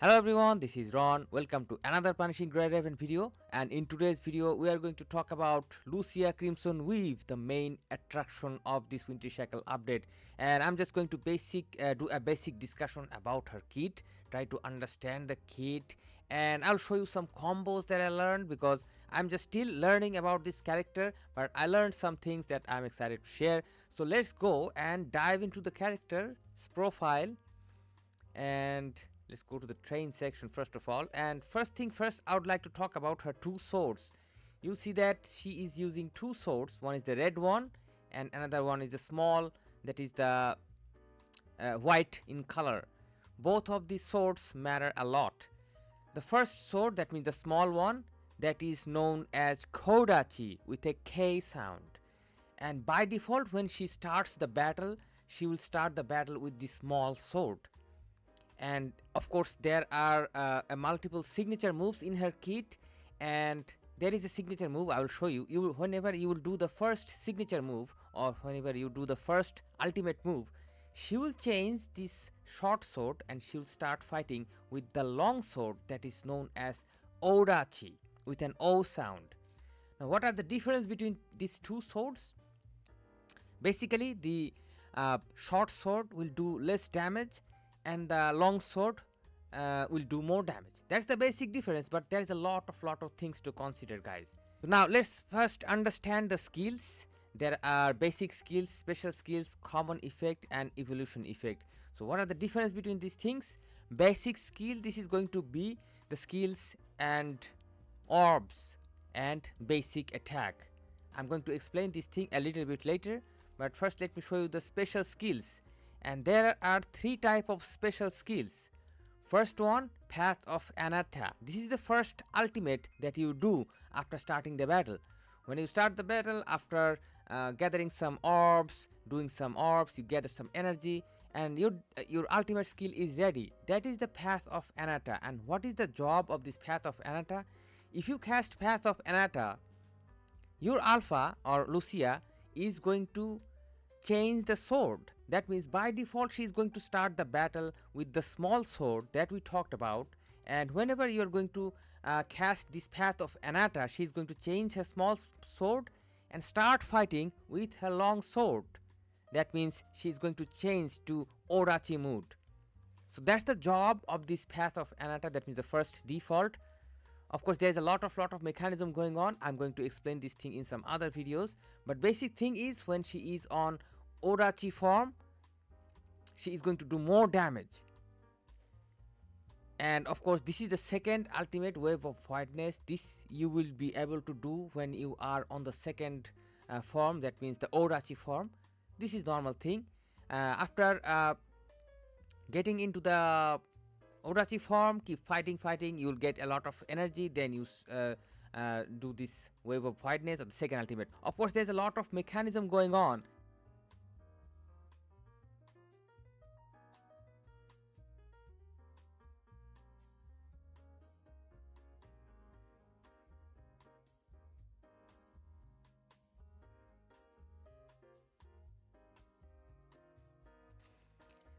Hello everyone, this is Ron. Welcome to another Punishing Grade 11 video, and in today's video we are going to talk about Lucia Crimson Weave, the main attraction of this Winter Shackle update. And I'm just going to do a basic discussion about her kit, try to understand the kit, and I'll show you some combos that I learned because I'm just still learning about this character, but I learned some things that I'm excited to share. So let's go and dive into the character's profile, and let's go to the train section first of all. And first thing first, I would like to talk about her two swords. You see that she is using two swords. One is the red one and another one is the small, that is the white in color. Both of these swords matter a lot. The first sword, that means the small one, that is known as Kodachi with a K sound, and by default when she starts the battle, she will start the battle with the small sword. And of course there are multiple signature moves in her kit, and there is a signature move I will show you. Whenever you will do the first signature move, or whenever you do the first ultimate move, she will change this short sword and she will start fighting with the long sword that is known as Odachi with an O sound. Now what are the difference between these two swords? Basically the short sword will do less damage and the long sword will do more damage. That's the basic difference, but there is a lot of things to consider, guys. So now let's first understand the skills. There are basic skills, special skills, common effect and evolution effect. So what are the difference between these things? Basic skill, this is going to be the skills and orbs and basic attack. I'm going to explain this thing a little bit later, but first let me show you the special skills. And there are three types of special skills. First one, Path of Anatta. This is the first ultimate that you do after starting the battle. When you start the battle, after gathering some orbs, doing some orbs, you gather some energy, and your ultimate skill is ready. That is the Path of Anatta. And what is the job of this Path of Anatta? If you cast Path of Anatta, your Alpha or Lucia is going to change the sword. That means by default she is going to start the battle with the small sword that we talked about, and whenever you are going to cast this Path of Anatta, she is going to change her small sword and start fighting with her long sword. That means she is going to change to Odachi mode. So that's the job of this Path of Anatta. That means the first default. Of course there is a lot of mechanism going on. I'm going to explain this thing in some other videos, but basic thing is when she is on Odachi form, she is going to do more damage. And of course this is the second ultimate, Wave of Whiteness. This you will be able to do when you are on the second form, that means the Odachi form. This is normal thing. After getting into the Odachi form, keep fighting, you will get a lot of energy, then you do this Wave of Whiteness or the second ultimate. Of course there's a lot of mechanism going on.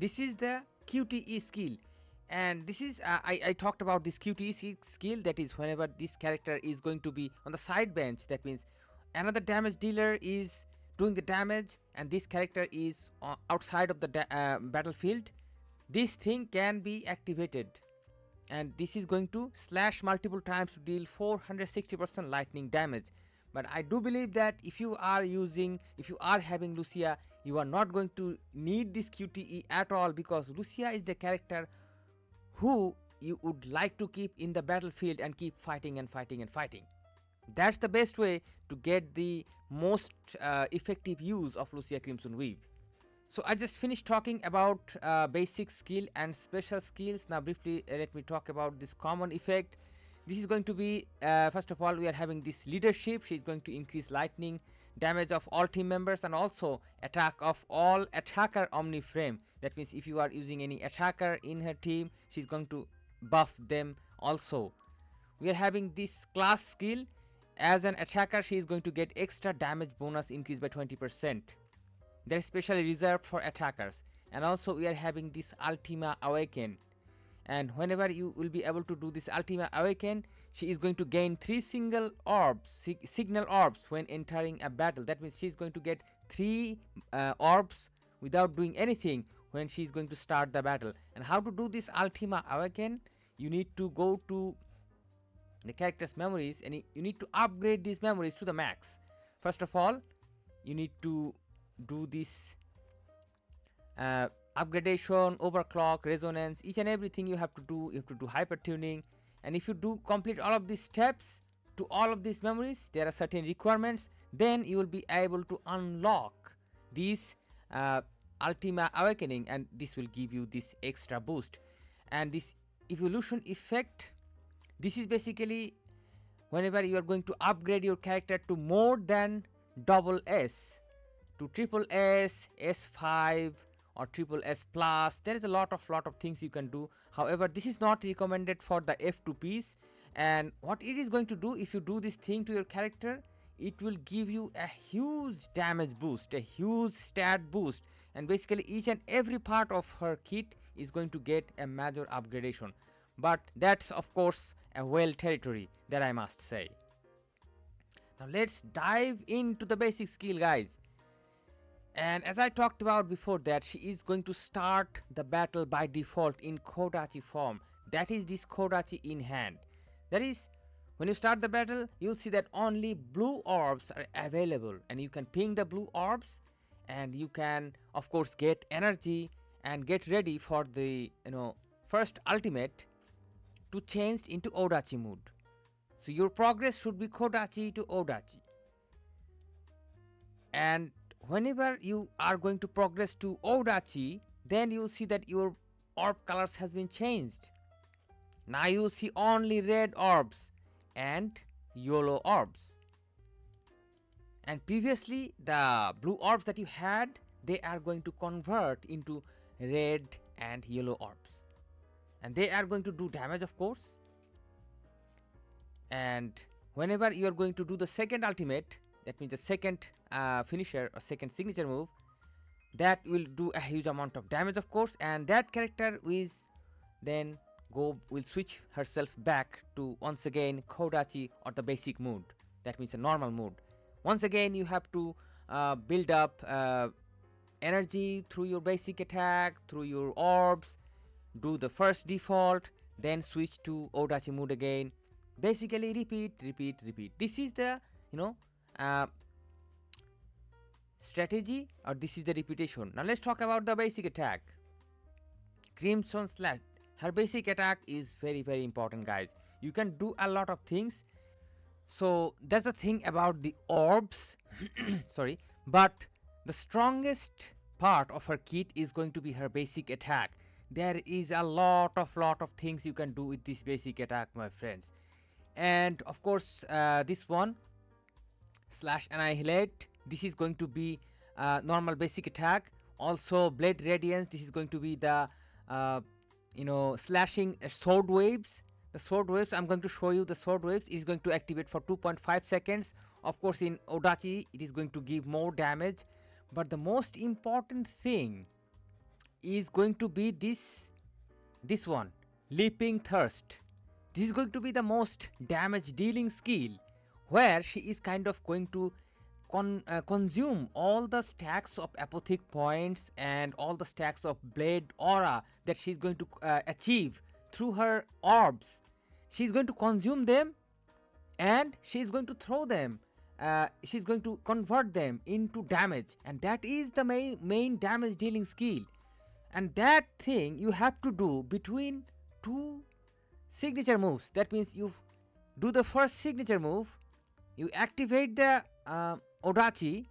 This is the QTE skill, and this is I talked about this QTE skill, that is whenever this character is going to be on the side bench, that means another damage dealer is doing the damage and this character is outside of the battlefield, this thing can be activated, and this is going to slash multiple times to deal 460% lightning damage. But I do believe that if you are having Lucia, you are not going to need this QTE at all, because Lucia is the character who you would like to keep in the battlefield and keep fighting and fighting and fighting. That's the best way to get the most effective use of Lucia Crimson Weave. So I just finished talking about basic skill and special skills. Now briefly let me talk about this common effect. This is going to be, first of all, we are having this leadership. She is going to increase lightning damage of all team members and also attack of all attacker omniframe. That means if you are using any attacker in her team, she's going to buff them also. We are having this class skill. As an attacker, she is going to get extra damage bonus increased by 20%. That is specially reserved for attackers. And also we are having this Ultima Awaken. and whenever you will be able to do this Ultima Awaken, she is going to gain 3 single orbs, signal orbs when entering a battle. That means she's going to get 3 orbs without doing anything when she's going to start the battle. And how to do this Ultima Awaken? You need to go to the character's memories and you need to upgrade these memories to the max. First of all, you need to do this upgradation, overclock, resonance, each and everything you have to do. You have to do hyper tuning, and if you do complete all of these steps to all of these memories, there are certain requirements, then you will be able to unlock these Ultima Awakening, and this will give you this extra boost. And this evolution effect, this is basically whenever you are going to upgrade your character to more than double S, to triple S, S5 or triple S plus. There is a lot of things you can do. However, this is not recommended for the F2Ps. And what it is going to do, if you do this thing to your character, it will give you a huge damage boost, a huge stat boost, and basically each and every part of her kit is going to get a major upgradation. But that's of course a whale territory, that I must say. Now let's dive into the basic skill, guys. And as I talked about before, that she is going to start the battle by default in Kodachi form. That is this Kodachi in hand. That is, when you start the battle, you'll see that only blue orbs are available, and you can ping the blue orbs, and you can of course get energy and get ready for the first ultimate to change into Odachi mood. So your progress should be Kodachi to Odachi, and whenever you are going to progress to Odachi, then you will see that your orb colors has been changed. Now you will see only red orbs and yellow orbs, and previously the blue orbs that you had, they are going to convert into red and yellow orbs, and they are going to do damage of course. And whenever you are going to do the second ultimate, that means the second finisher or second signature move, that will do a huge amount of damage of course, and that character is then will switch herself back to once again Kodachi or the basic mood. That means a normal mood. Once again you have to build up energy through your basic attack, through your orbs, do the first default, then switch to Odachi mood again. Basically repeat. This is the strategy, or this is the repetition. Now let's talk about the basic attack. Crimson Slash. Her basic attack is very important, guys. You can do a lot of things. So that's the thing about the orbs. Sorry, but the strongest part of her kit is going to be her basic attack. There is a lot of things you can do with this basic attack, my friends. And of course this one, Slash Annihilate, this is going to be normal basic attack. Also Blade Radiance, this is going to be the slashing sword waves. The sword waves, I'm going to show you the sword waves, is going to activate for 2.5 seconds. Of course in Odachi it is going to give more damage, but the most important thing is going to be this one, Leaping Thirst. This is going to be the most damage dealing skill, where she is kind of going to consume all the stacks of apothic points and all the stacks of blade aura that she's going to achieve through her orbs. She's going to consume them, and she's going to throw them, she's going to convert them into damage, and that is the main damage dealing skill. And that thing you have to do between two signature moves. That means you do the first signature move, you activate the Odachi,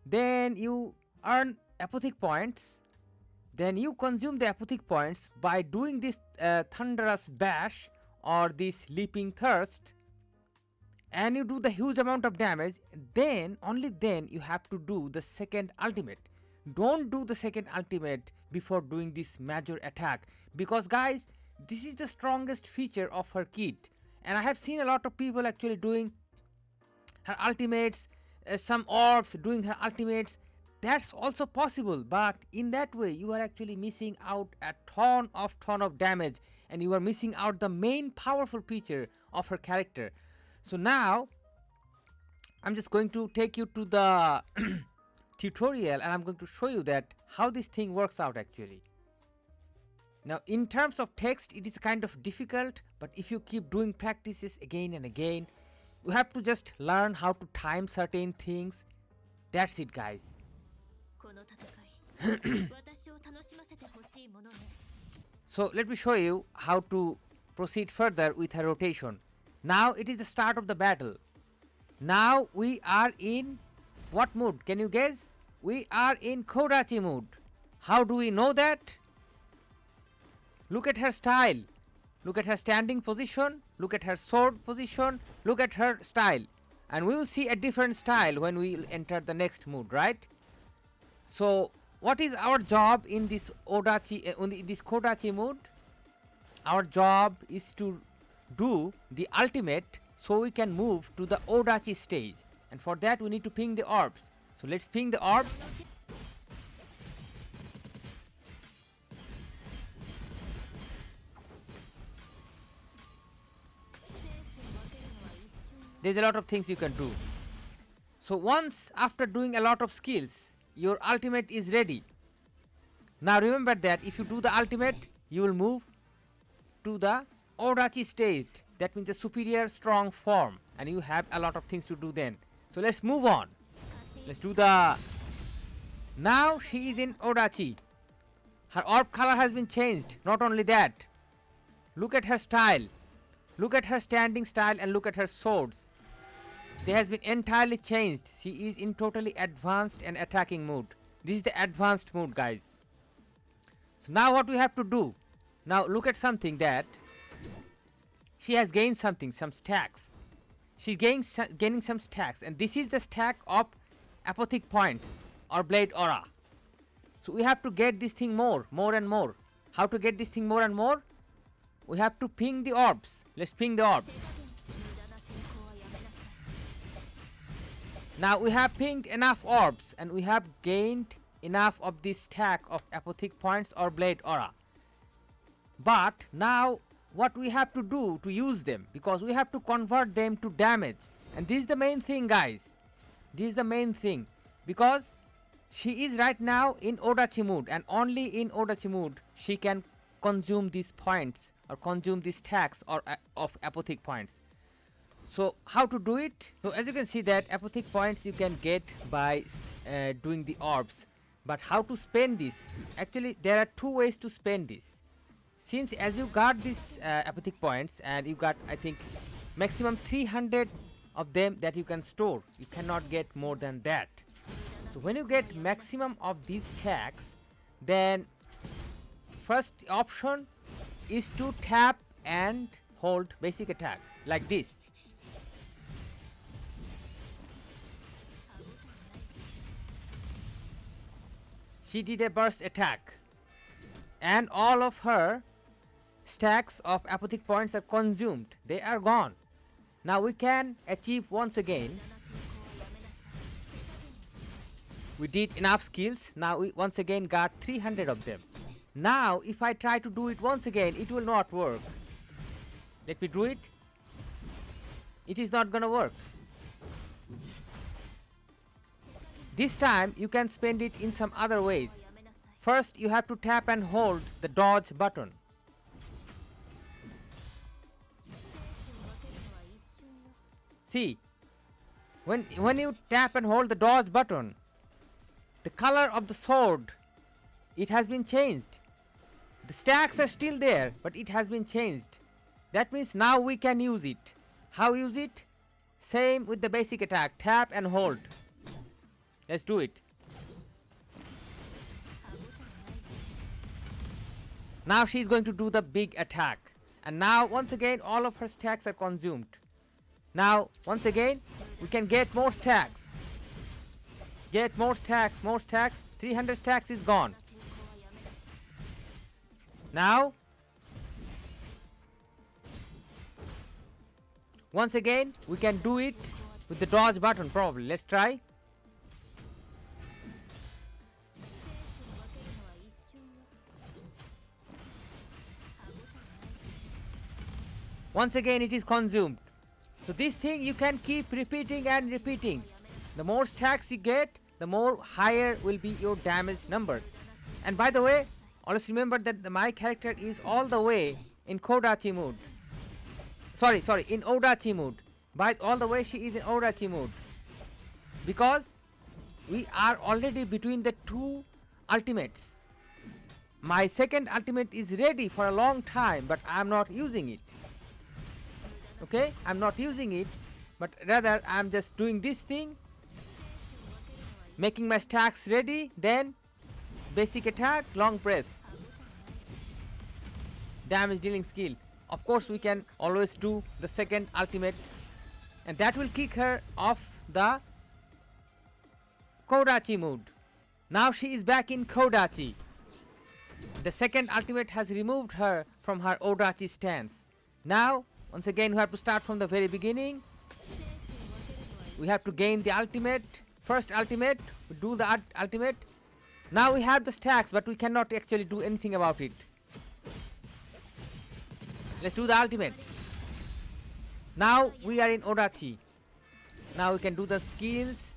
then you earn apothic points, then you consume the apothic points by doing this thunderous bash or this leaping thirst, and you do the huge amount of damage. Then only then you have to do the second ultimate. Don't do the second ultimate before doing this major attack, because guys, this is the strongest feature of her kit, and I have seen a lot of people actually doing her ultimates, some orbs doing her ultimates. That's also possible, but in that way you are actually missing out a ton of damage, and you are missing out the main powerful feature of her character. So now I'm just going to take you to the tutorial, and I'm going to show you that how this thing works out actually. Now in terms of text it is kind of difficult, but if you keep doing practices again and again, you have to just learn how to time certain things. That's it, guys. So let me show you how to proceed further with her rotation. Now it is the start of the battle. Now we are in what mood? Can you guess? We are in Kodachi mood. How do we know that? Look at her style. Look at her standing position. Look at her sword position. Look at her style. And we will see a different style when we enter the next mood, right? So what is our job in this Kodachi mood? Our job is to do the ultimate so we can move to the Odachi stage. And for that we need to ping the orbs. So let's ping the orbs. There's a lot of things you can do. So once after doing a lot of skills, your ultimate is ready. Now remember that if you do the ultimate, you will move to the Odachi state. That means the superior strong form, and you have a lot of things to do then. So let's move on. Let's do the... Now she is in Odachi. Her orb color has been changed. Not only that, look at her style. Look at her standing style and look at her swords. They has been entirely changed. She is in totally advanced and attacking mode. This is the advanced mode, guys. So now what we have to do? Now look at something that she has gained something, some stacks. She gaining some stacks, and this is the stack of apothic points or blade aura. So we have to get this thing more and more. How to get this thing more and more? We have to ping the orbs. Let's ping the orbs. Now we have pinged enough orbs and we have gained enough of this stack of apothic points or blade aura. But now what we have to do to use them, because we have to convert them to damage, and this is the main thing, guys. This is the main thing, because she is right now in Odachi mood, and only in Odachi mood she can consume these points or consume these stacks or of apothic points. So how to do it? So as you can see that apothic points you can get by doing the orbs, but how to spend this? Actually there are two ways to spend this. Since as you got these apothic points and you got, I think, maximum 300 of them that you can store, you cannot get more than that. So when you get maximum of these stacks, then first option is to tap and hold basic attack like this. She did a burst attack and all of her stacks of apothic points are consumed. They are gone. Now we can achieve once again. We did enough skills. Now we once again got 300 of them. Now if I try to do it once again, it will not work. Let me do it. It is not gonna work. This time you can spend it in some other ways. First you have to tap and hold the dodge button. See, when you tap and hold the dodge button, the color of the sword, it has been changed. The stacks are still there, but it has been changed. That means now we can use it. How use it? Same with the basic attack, tap and hold. Let's do it. Now she's going to do the big attack. And now once again all of her stacks are consumed. Now once again we can get more stacks. Get more stacks, more stacks. 300 stacks is gone. Now once again we can do it with the dodge button probably. Let's try. once again it is consumed. So this thing you can keep repeating and repeating. The more stacks you get, the more higher will be your damage numbers. And by the way, always remember that my character is all the way in Kodachi mode. Sorry, in Odachi mode. By all the way she is in Odachi mode. Because we are already between the two ultimates. My second ultimate is ready for a long time, but I am not using it. Okay, I am not using it, but rather I am just doing this thing, making my stacks ready, then basic attack, long press, damage dealing skill. Of course we can always do the second ultimate, and that will kick her off the Kodachi mode. Now she is back in Kodachi. The second ultimate has removed her from her Odachi stance. Now once again we have to start from the very beginning. We have to gain the ultimate, first ultimate, we do the ultimate. Now we have the stacks, but we cannot actually do anything about it. Let's do the ultimate. Now we are in Odachi. Now we can do the skills,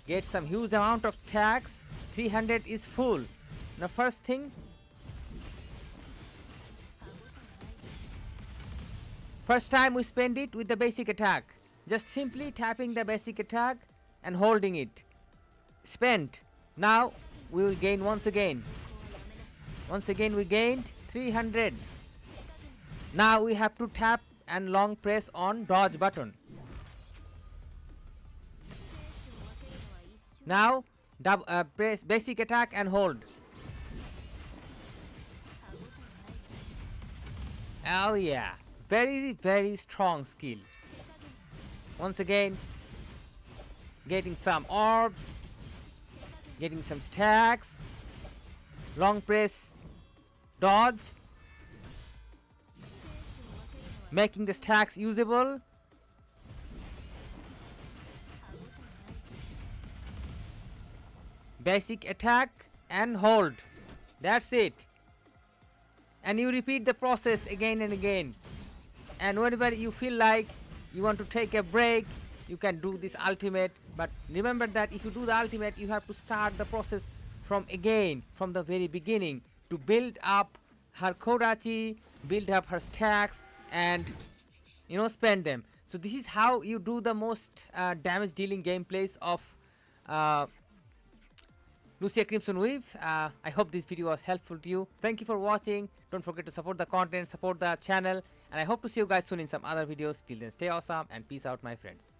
get some huge amount of stacks. 300 is full. Now first thing, first time we spend it with the basic attack. Just simply tapping the basic attack and holding it. Spent. Now we will gain once again. Once again we gained 300. Now we have to tap and long press on dodge button. Now press basic attack and hold. Oh yeah, very strong skill. Once again getting some orbs, getting some stacks, long press, dodge, making the stacks usable. Basic attack and hold. That's it. And you repeat the process again and again. And whenever you feel like you want to take a break, you can do this ultimate. But remember that if you do the ultimate, you have to start the process from the very beginning, to build up her Kodachi, build up her stacks, and spend them. So this is how you do the most damage dealing gameplays of Lucia Crimson Weave. I hope this video was helpful to you. Thank you for watching. Don't forget to support the content, support the channel, and I hope to see you guys soon in some other videos. Till then, stay awesome and peace out, my friends.